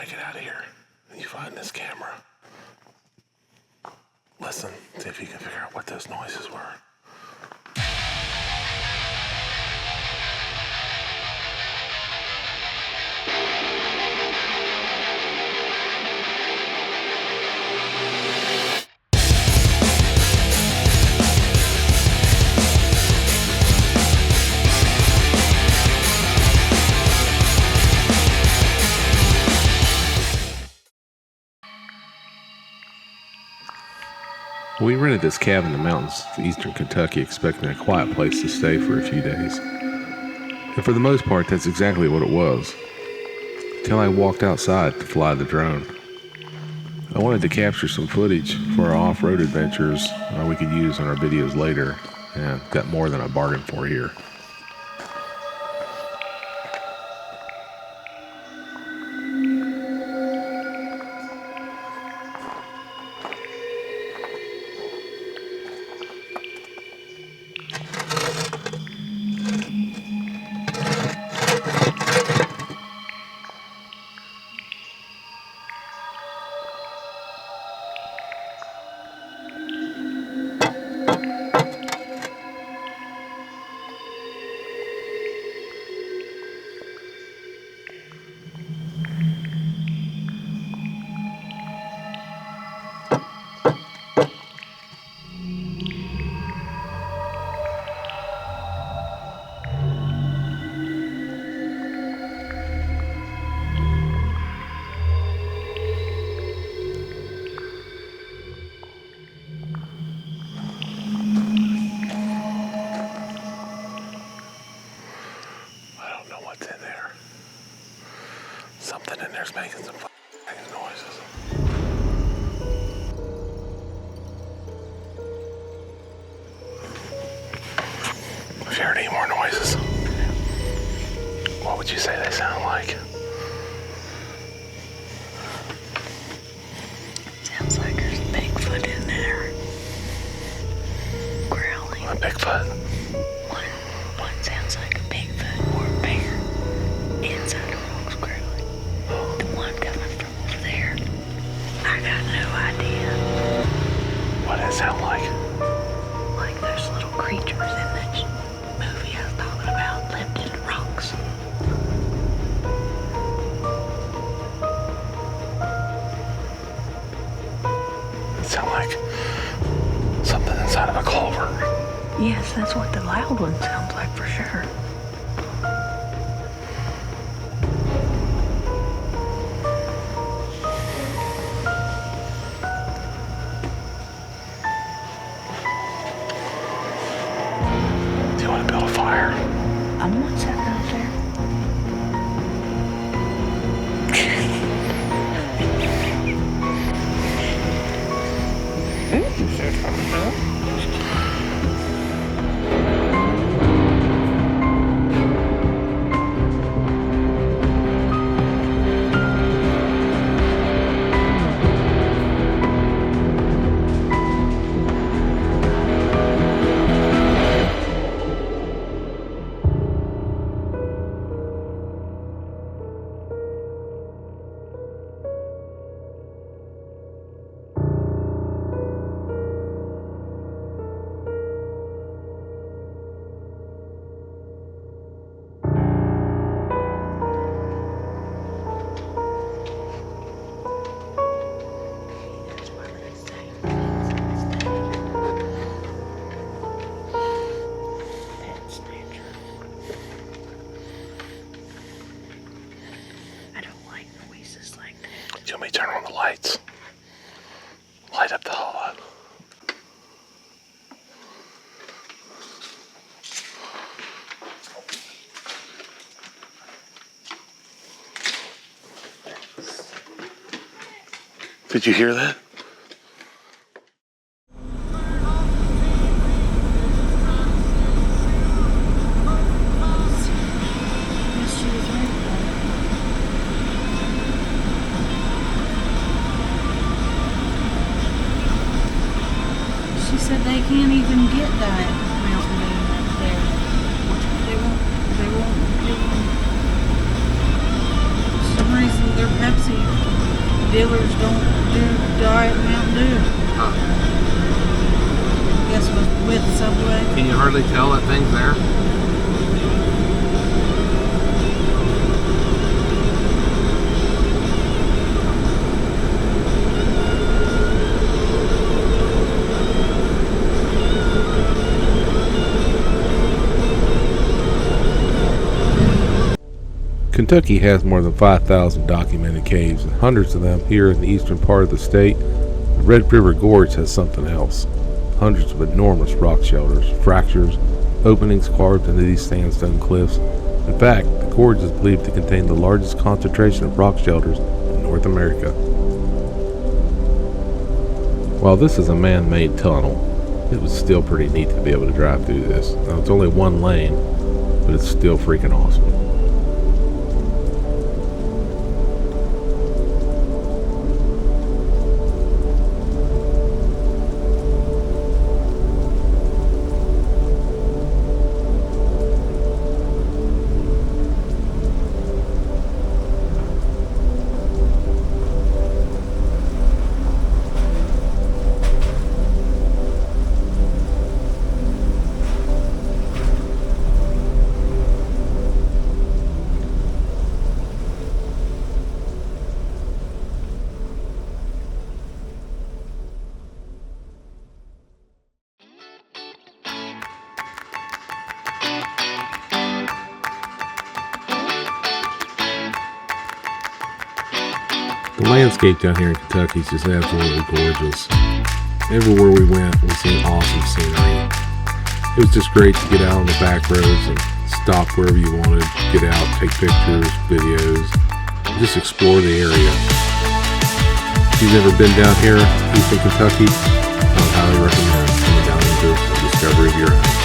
make it out of here. You find this camera. Listen, see if you can figure out what those noises were. We rented this cabin in the mountains of eastern Kentucky expecting a quiet place to stay for a few days. And for the most part, that's exactly what it was. Until I walked outside to fly the drone. I wanted to capture some footage for our off-road adventures we could use on our videos later, and got more than I bargained for here. Something in there's making some noises. Have you heard any more noises? What would you say they sound like? Sounds like there's a Bigfoot in there. Growling. A Bigfoot? One sounds like a Bigfoot or a bear. Inside the rocks growling. The one coming from over there, I got no idea. What does it sound like? Like those little creatures in that movie I was talking about, lived in the rocks. It sounds like something inside of a culvert. Yes, that's what the loud one sounds like for sure. Do you want to build a fire? I'm not sitting out there. Do you want me to turn on the lights? Light up the hollow. Did you hear that? They can't even get that mountain there. They won't give them. For some reason their Pepsi hardly tell that thing's there. Kentucky has more than 5,000 documented caves, and hundreds of them here in the eastern part of the state. The Red River Gorge has something else. Hundreds of enormous rock shelters, fractures, openings carved into these sandstone cliffs. In fact, the gorge is believed to contain the largest concentration of rock shelters in North America. While this is a man-made tunnel, it was still pretty neat to be able to drive through this. Now, it's only one lane, but it's still freaking awesome. The landscape down here in Kentucky is just absolutely gorgeous. Everywhere we went, we seen awesome scenery. It was just great to get out on the back roads and stop wherever you wanted, get out, take pictures, videos, just explore the area. If you've never been down here, eastern Kentucky, I would highly recommend coming down into the discovery of your own.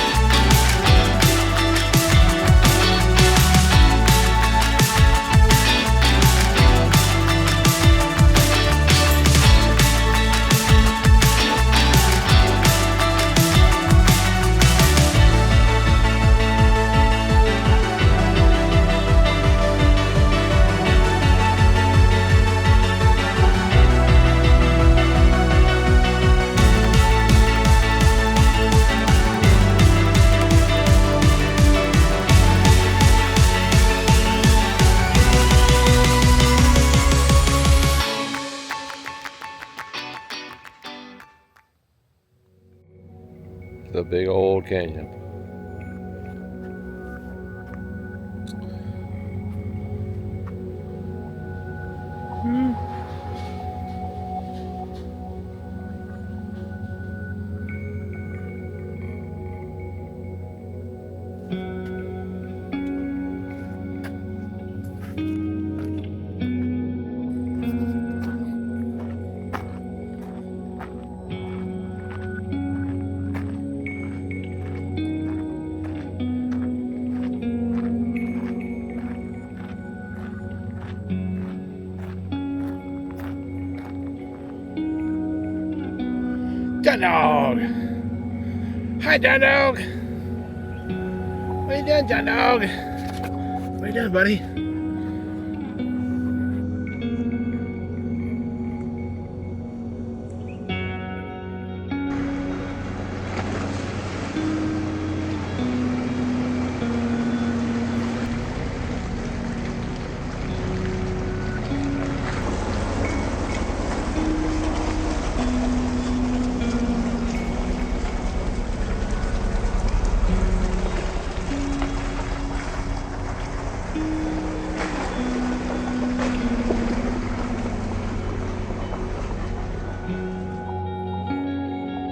The big old canyon. John Dog! Hi, John Dog! What you doing, John Dog? What you doing, buddy?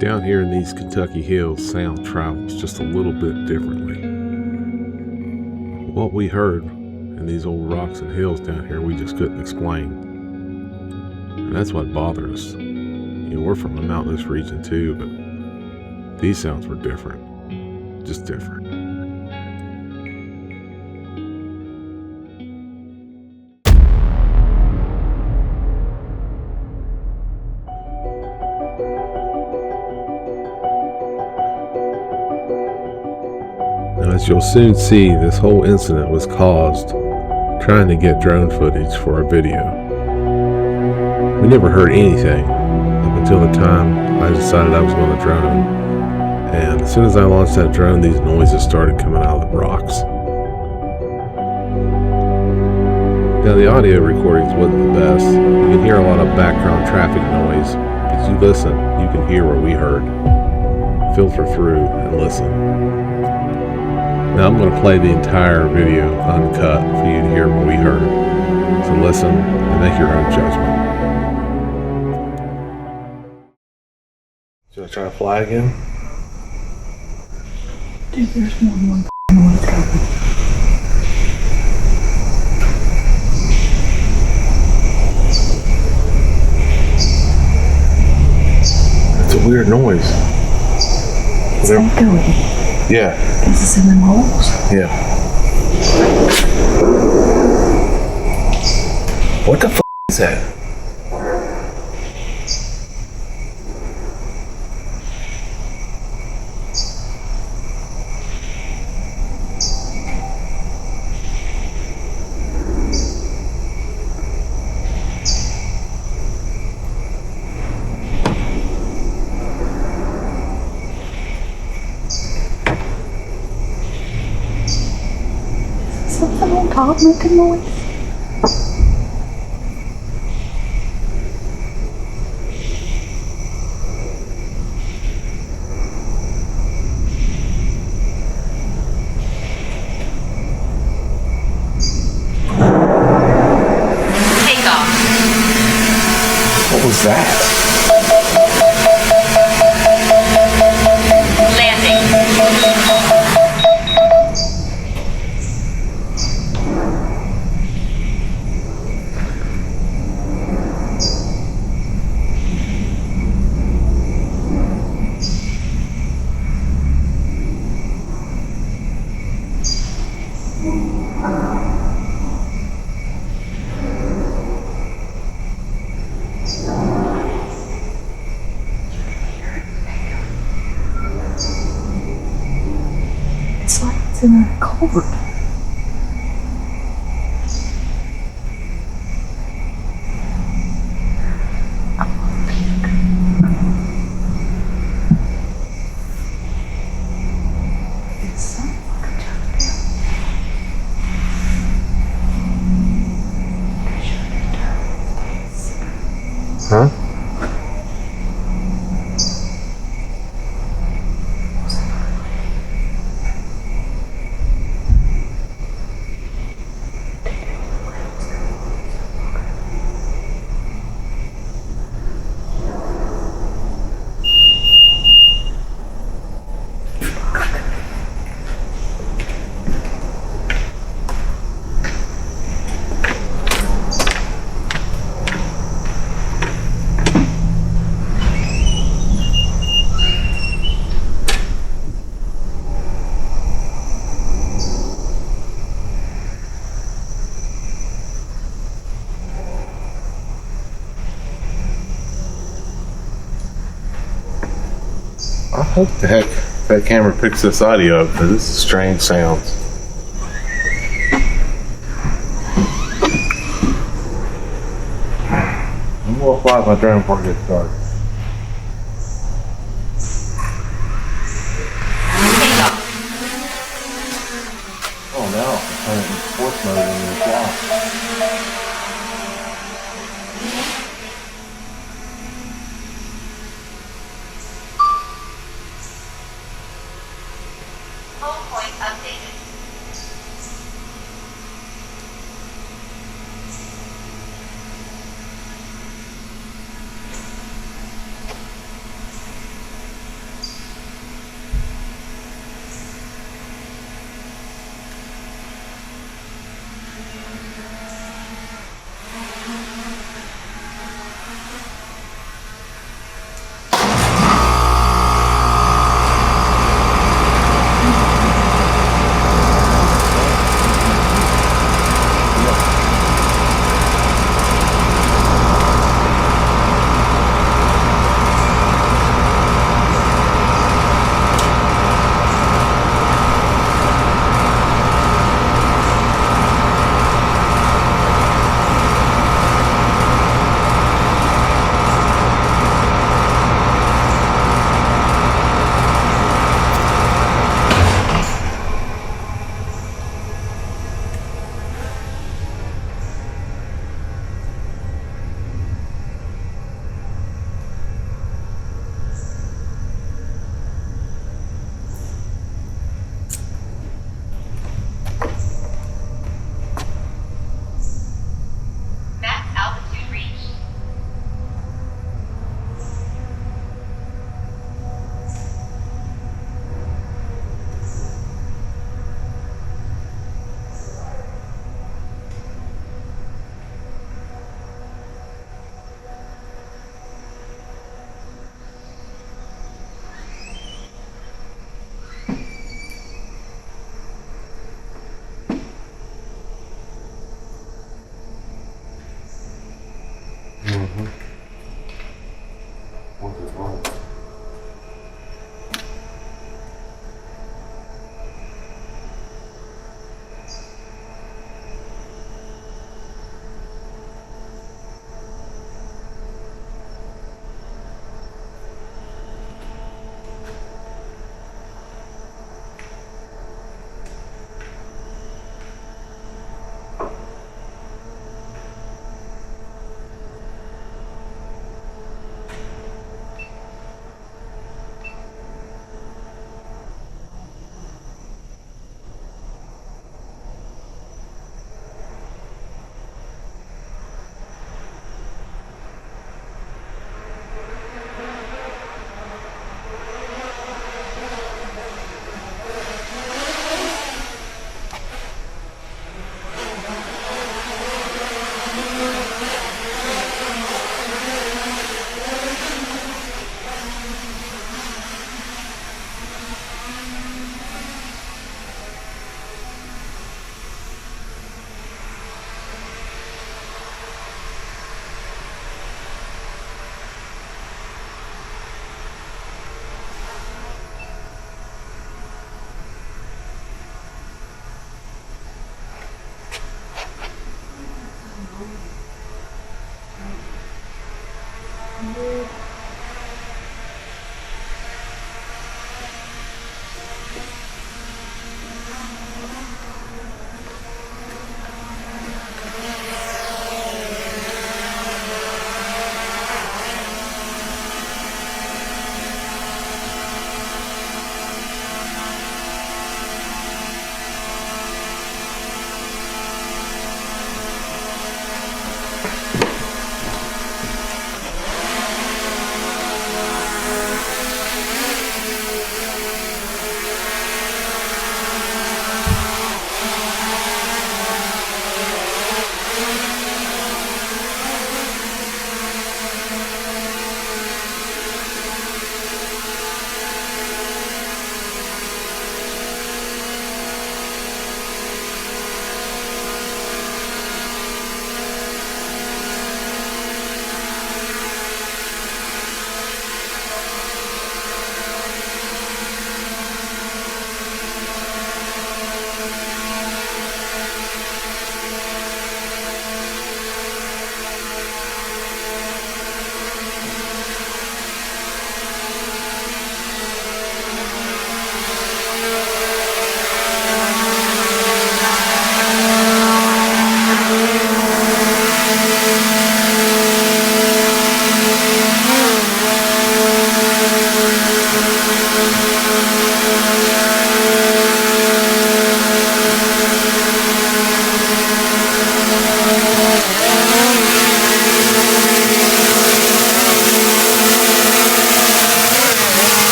Down here in these Kentucky hills, sound travels just a little bit differently. What we heard in these old rocks and hills down here, we just couldn't explain. And that's what bothered us. You know, we're from a mountainous region too, but these sounds were different. Just different. And as you'll soon see, this whole incident was caused trying to get drone footage for our video. We never heard anything up until the time I decided I was going to drone. And as soon as I launched that drone, these noises started coming out of the rocks. Now, the audio recordings wasn't the best. You can hear a lot of background traffic noise. As you listen, you can hear what we heard. Filter through and listen. Now I'm going to play the entire video uncut for you to hear what we heard. So listen and make your own judgment. Should I try to fly again? Dude, there's more than one noise coming. It's a weird noise. It's echoing. Yeah. Is this in them holes? Yeah. What the f*** is that? Something on top making noise? Takeoff. What was that? It's like it's in a culvert. It's something like a turtle. Huh? I hope the heck that camera picks this audio up, because this is strange sounds. I'm gonna fly my drone before it gets dark. Oh no, I'm turning it into sports mode in the fly. Home point updated.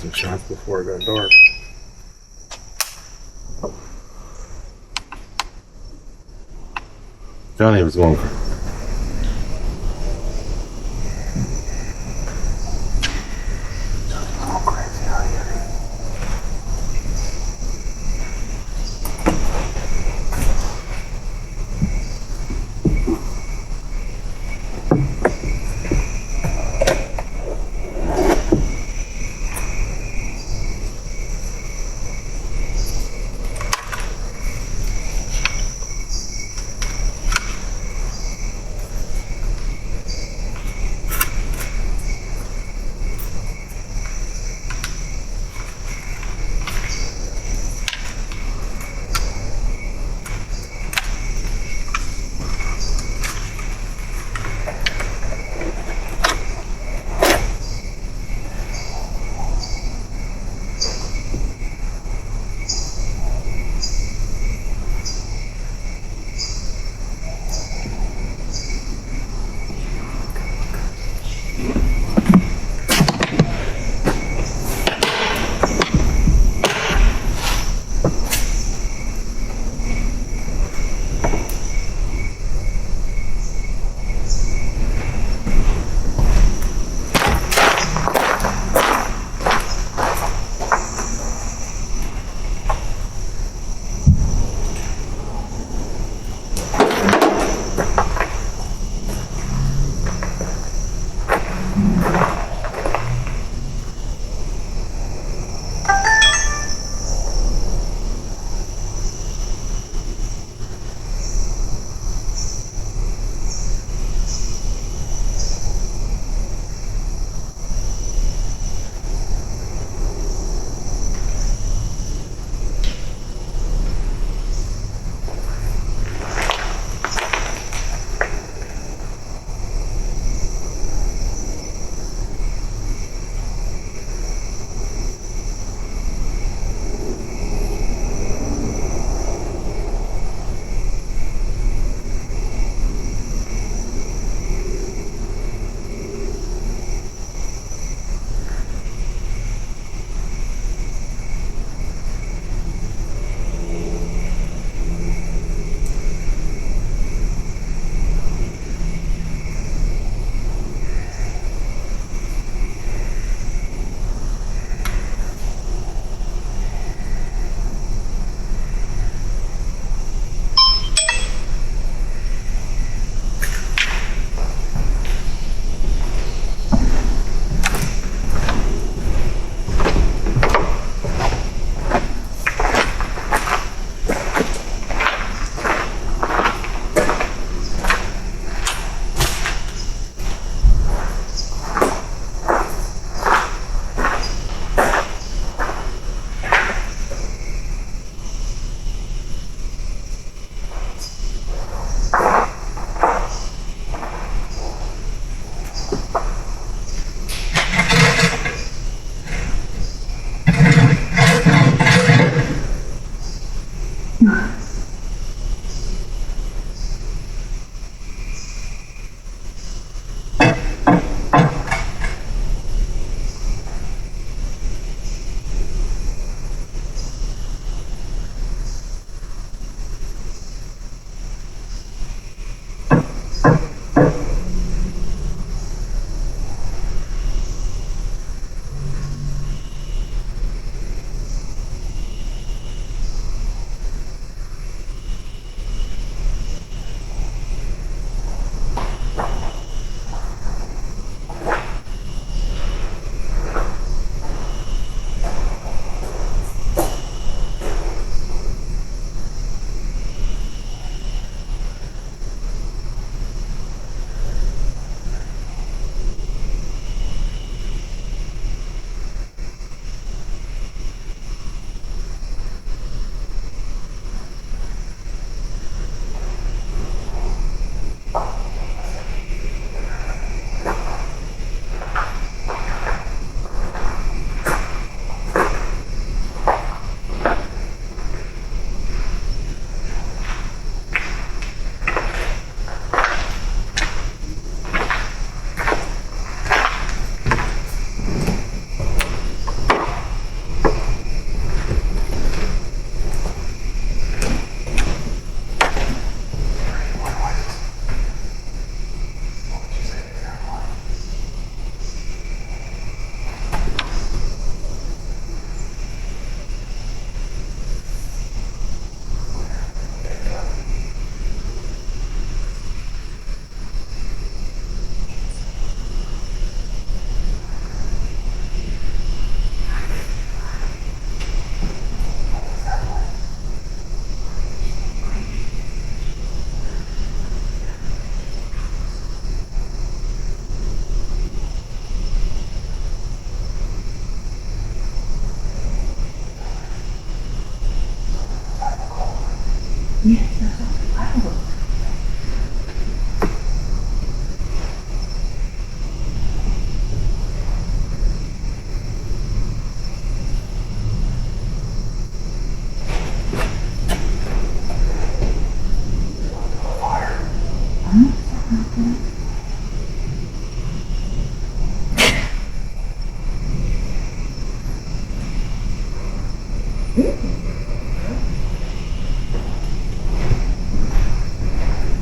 some shots before it got dark. Johnny was going for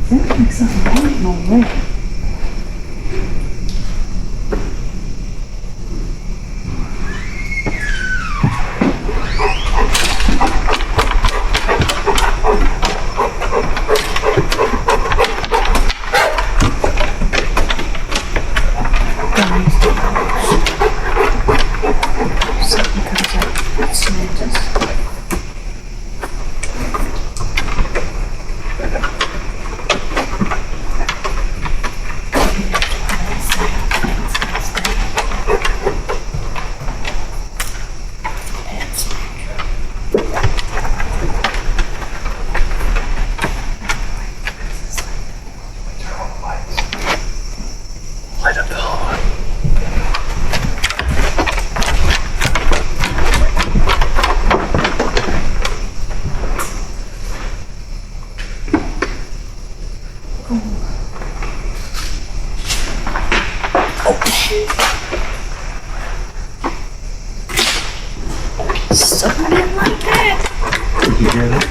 Sounds like something happening already. Something comes up and smashes us. Light up the hall. Something like that. Did you hear that?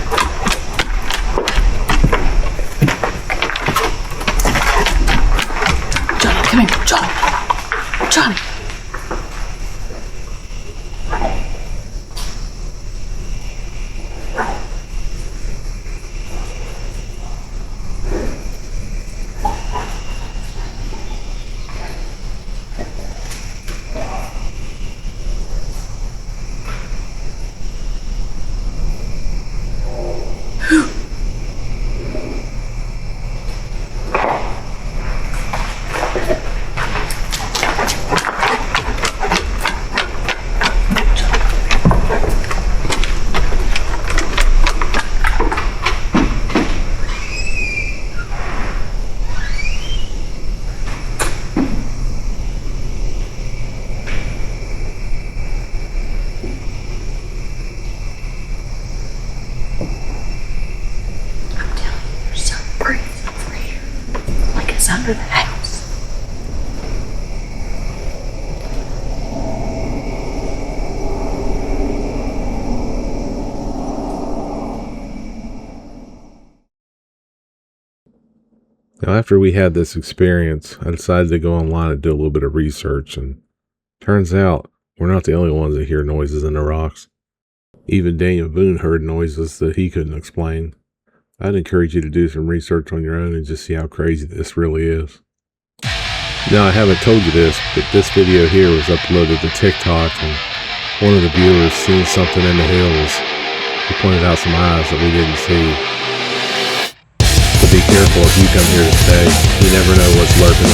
Johnny, come here. Johnny. Johnny. Under the house. Now, after we had this experience, I decided to go online and do a little bit of research, and turns out we're not the only ones that hear noises in the rocks. Even Daniel Boone heard noises that he couldn't explain. I'd encourage you to do some research on your own and just see how crazy this really is. Now, I haven't told you this, but this video here was uploaded to TikTok, and one of the viewers seen something in the hills. He pointed out some eyes that we didn't see. So be careful if you come here to stay. You never know what's lurking